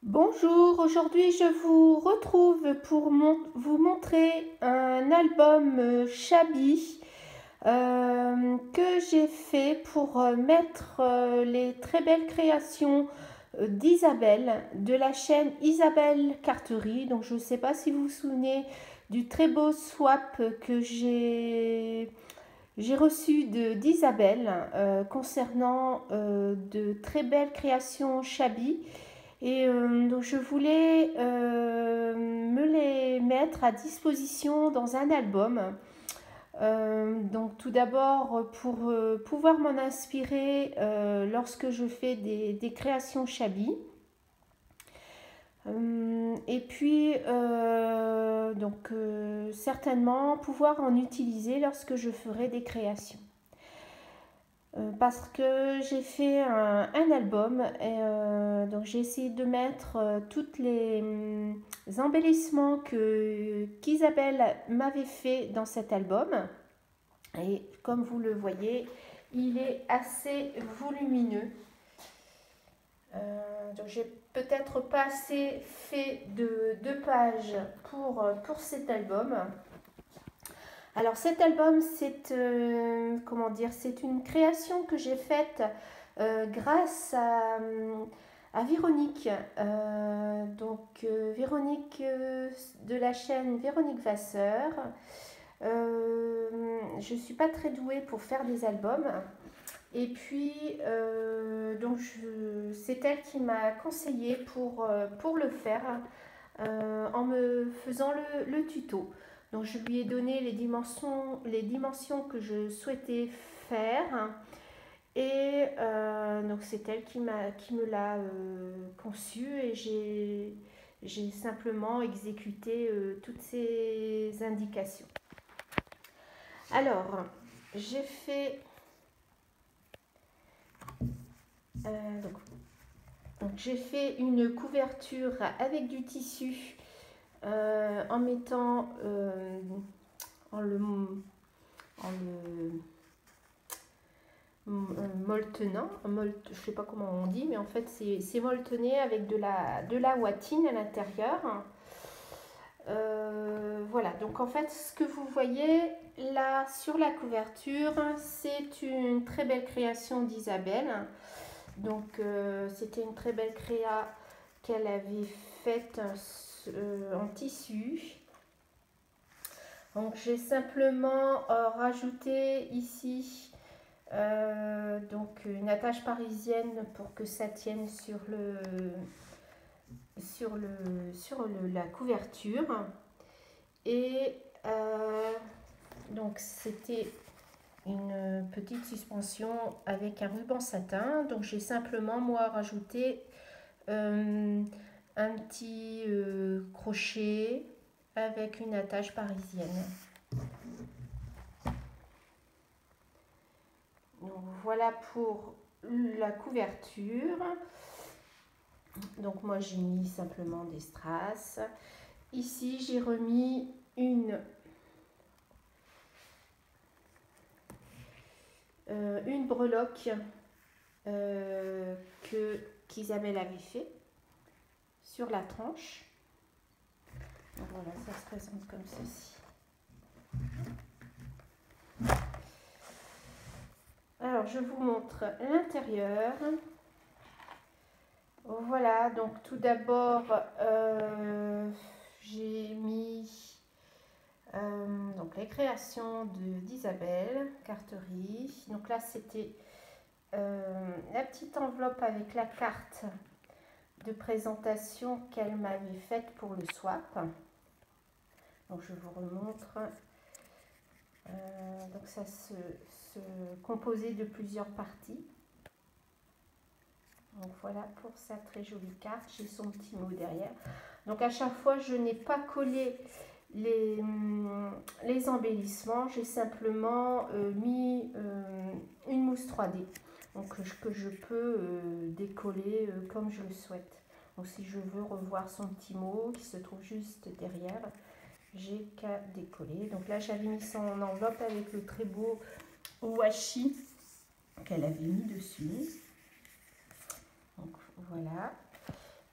Bonjour, aujourd'hui je vous retrouve pour vous montrer un album Shabby que j'ai fait pour mettre les très belles créations d'Isabelle de la chaîne Isabelle Carterie. Donc je ne sais pas si vous vous souvenez du très beau swap que j'ai reçu d'Isabelle concernant de très belles créations Shabby. Et donc je voulais me les mettre à disposition dans un album. Donc tout d'abord pour pouvoir m'en inspirer lorsque je fais des créations Shabby. Et puis certainement pouvoir en utiliser lorsque je ferai des créations. Parce que j'ai fait un album et donc j'ai essayé de mettre toutes les embellissements qu'Isabelle m'avait fait dans cet album. Et comme vous le voyez, il est assez volumineux. Donc j'ai peut-être pas assez fait de pages pour cet album. Alors cet album, c'est comment dire, c'est une création que j'ai faite grâce à Véronique. Véronique de la chaîne Véronique Vasseur. Je ne suis pas très douée pour faire des albums. Et puis, c'est elle qui m'a conseillé pour le faire en me faisant le tuto. Donc je lui ai donné les dimensions que je souhaitais faire et donc c'est elle qui me l'a conçu et j'ai simplement exécuté toutes ces indications. Alors j'ai fait j'ai fait une couverture avec du tissu en mettant en le moltenant, je sais pas comment on dit, mais en fait c'est molletonné avec de la ouatine à l'intérieur. Voilà, donc en fait ce que vous voyez là sur la couverture, c'est une très belle création d'Isabelle. Donc c'était une très belle créa qu'elle avait faite en tissu. Donc j'ai simplement rajouté ici donc une attache parisienne pour que ça tienne sur la couverture. Et donc c'était une petite suspension avec un ruban satin. Donc j'ai simplement moi rajouté un petit crochet avec une attache parisienne. Donc voilà pour la couverture. Donc moi j'ai mis simplement des strass. Ici j'ai remis une breloque qu'Isabelle avait fait sur la tranche. Donc voilà, ça se présente comme ceci. Alors je vous montre l'intérieur. Voilà, donc tout d'abord j'ai mis donc les créations d'Isabelle Carterie. Donc là c'était la petite enveloppe avec la carte de présentation qu'elle m'avait faite pour le swap. Donc je vous remontre. Donc ça se composait de plusieurs parties. Donc voilà pour sa très jolie carte. J'ai son petit mot derrière. Donc à chaque fois je n'ai pas collé les embellissements. J'ai simplement mis une mousse 3D. Donc que je peux décoller comme je le souhaite. Donc si je veux revoir son petit mot qui se trouve juste derrière, j'ai qu'à décoller. Donc là j'avais mis son enveloppe avec le très beau washi qu'elle avait mis dessus. Donc voilà.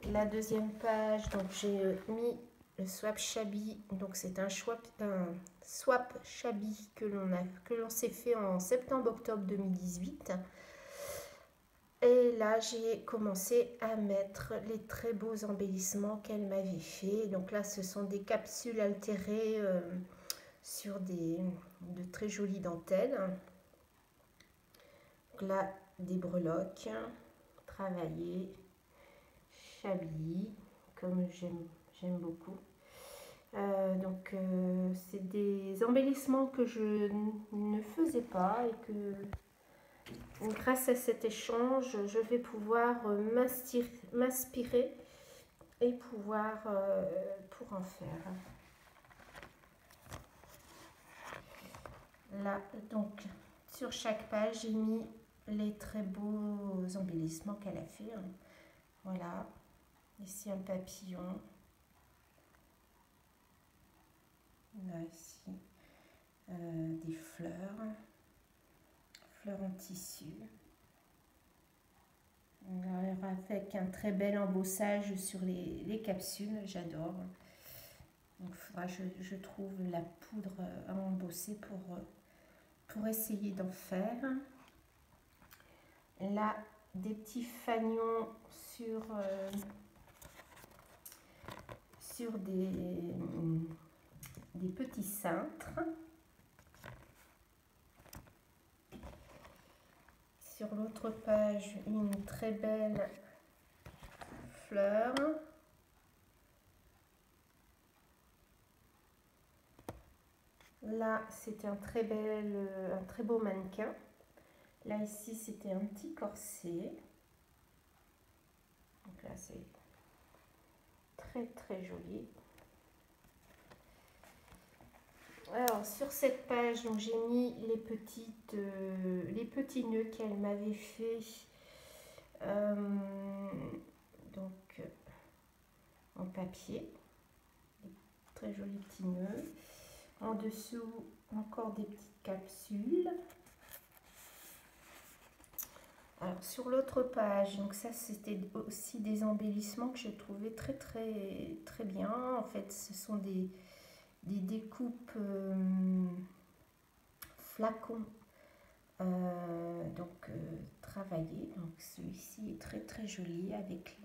La deuxième page, donc j'ai mis le swap shabby. Donc c'est un swap shabby que l'on s'est fait en septembre-octobre 2018. Et là, j'ai commencé à mettre les très beaux embellissements qu'elle m'avait fait. Donc là, ce sont des capsules altérées sur de très jolies dentelles. Donc là, des breloques travaillées, shabby, comme j'aime beaucoup. C'est des embellissements que je ne faisais pas et que grâce à cet échange, je vais pouvoir m'inspirer et pouvoir pour en faire. Là, donc, sur chaque page, j'ai mis les très beaux embellissements qu'elle a fait. Voilà, ici un papillon. Là, ici, des fleurs en tissu. Avec un très bel embossage sur les capsules, j'adore. Donc, je trouve la poudre à embosser pour essayer d'en faire. Là, des petits fanions sur des petits cintres. Sur l'autre page, une très belle fleur. Là, c'était un très beau mannequin. Là, ici, c'était un petit corset. Donc là, c'est très joli. Alors, sur cette page, j'ai mis les petits nœuds qu'elle m'avait fait. Donc, en papier. Des très jolis petits nœuds. En dessous, encore des petites capsules. Alors, sur l'autre page, donc ça c'était aussi des embellissements que j'ai trouvé très bien. En fait, ce sont des découpes flacons travaillés. Donc celui-ci est très joli avec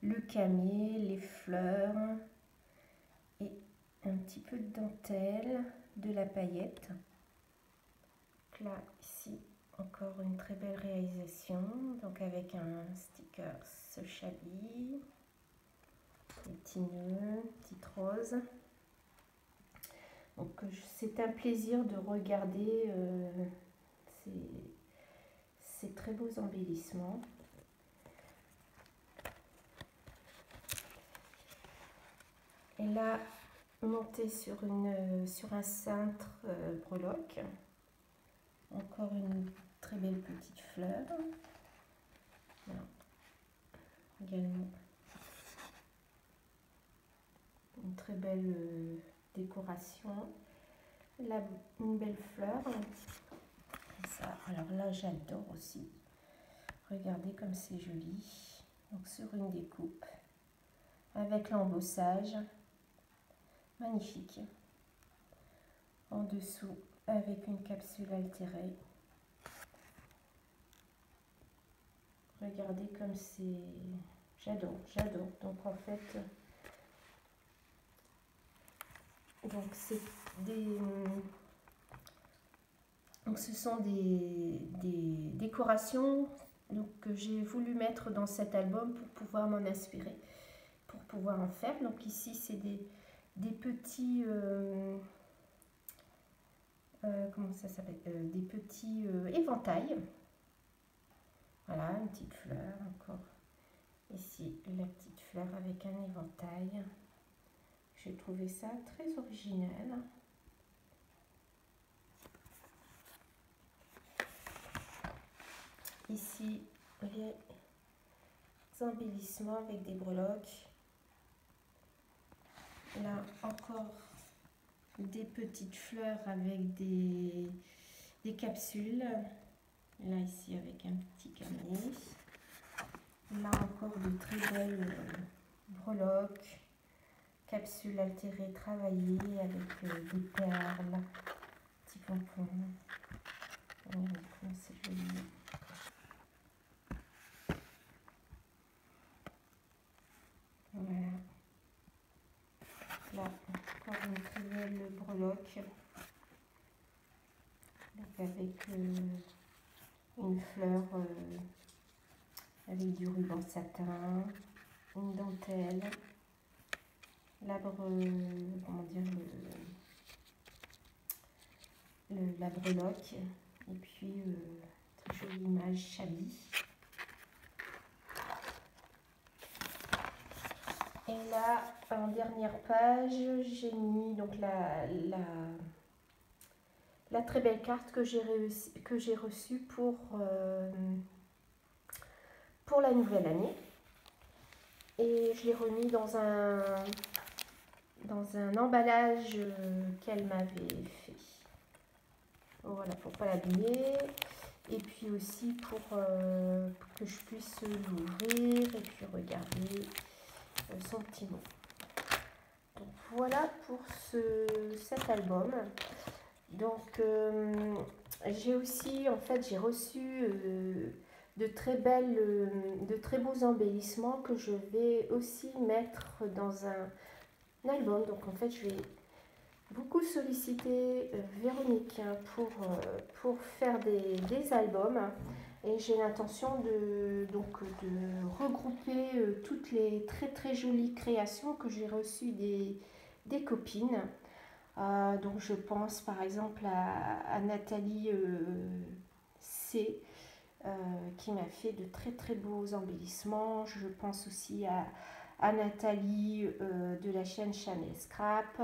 le camé, les fleurs et un petit peu de dentelle, de la paillette. Donc là, ici, encore une très belle réalisation, donc avec un sticker shabby, des petits nœuds, petites roses. Donc c'est un plaisir de regarder ces très beaux embellissements. Et là, monter sur un cintre breloque. Encore une très belle petite fleur. Voilà. Également une très belle décoration. Là, une belle fleur. Ça, alors là, j'adore aussi. Regardez comme c'est joli. Donc sur une découpe avec l'embossage. Magnifique. En dessous, avec une capsule altérée. Regardez comme c'est... J'adore. Donc en fait, c'est donc ce sont des décorations que j'ai voulu mettre dans cet album pour pouvoir m'en inspirer, pour pouvoir en faire. Donc ici, c'est des petits... comment ça s'appelle, des petits éventails. Voilà, une petite fleur encore. Ici, la petite fleur avec un éventail. J'ai trouvé ça très original. Ici, les embellissements avec des breloques. Là, encore des petites fleurs avec des capsules. Là, ici, avec un petit camé. Là encore de très belles breloques, capsule altérée travaillée avec des perles, petits pompons. Regardez comme c'est joli. Voilà. Là encore une très belle breloque avec une fleur avec du ruban satin, une dentelle, comment dire, la breloque, et puis très jolie image Chabi. Et là, en dernière page, j'ai mis donc la très belle carte que j'ai reçue pour la nouvelle année. Et je l'ai remis dans un emballage qu'elle m'avait fait. Voilà, pour ne pas l'abîmer. Et puis aussi pour que je puisse l'ouvrir et puis regarder son petit mot. Donc voilà pour cet album. Donc j'ai aussi, en fait, j'ai reçu de très beaux embellissements que je vais aussi mettre dans un album. Donc en fait, je vais beaucoup solliciter Véronique pour faire des albums. Et j'ai l'intention de regrouper toutes les très très jolies créations que j'ai reçues des copines. Donc je pense par exemple à Nathalie C, qui m'a fait de très très beaux embellissements. Je pense aussi à Nathalie de la chaîne Chanel Scrap.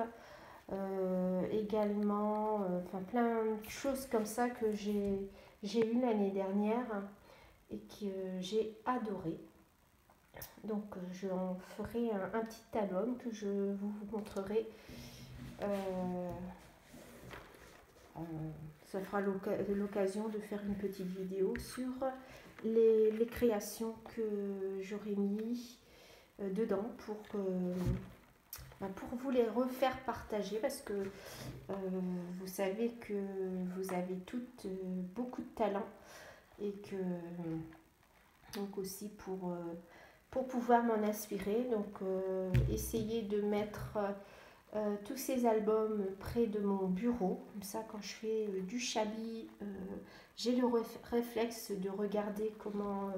Également, enfin plein de choses comme ça que j'ai eu l'année dernière et que j'ai adoré. Donc j'en ferai un petit album que je vous montrerai. Ça fera l'occasion de faire une petite vidéo sur les créations que j'aurais mis dedans pour vous les refaire partager, parce que vous savez que vous avez toutes beaucoup de talent, et que donc aussi pour pouvoir m'en inspirer, donc essayer de mettre tous ces albums près de mon bureau, comme ça quand je fais du Chabi, j'ai le réflexe de regarder comment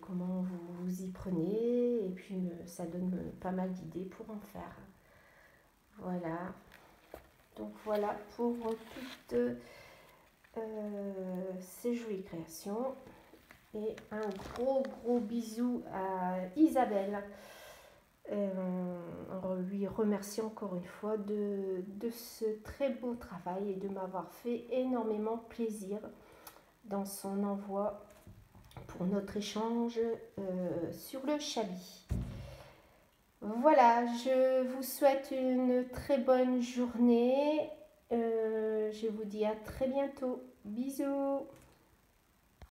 comment vous y prenez, et puis ça donne pas mal d'idées pour en faire. Voilà, donc voilà pour toutes ces jolies créations, et un gros bisou à Isabelle. On lui remercie encore une fois de ce très beau travail et de m'avoir fait énormément plaisir dans son envoi pour notre échange sur le Chabi. Voilà, je vous souhaite une très bonne journée. Je vous dis à très bientôt. Bisous.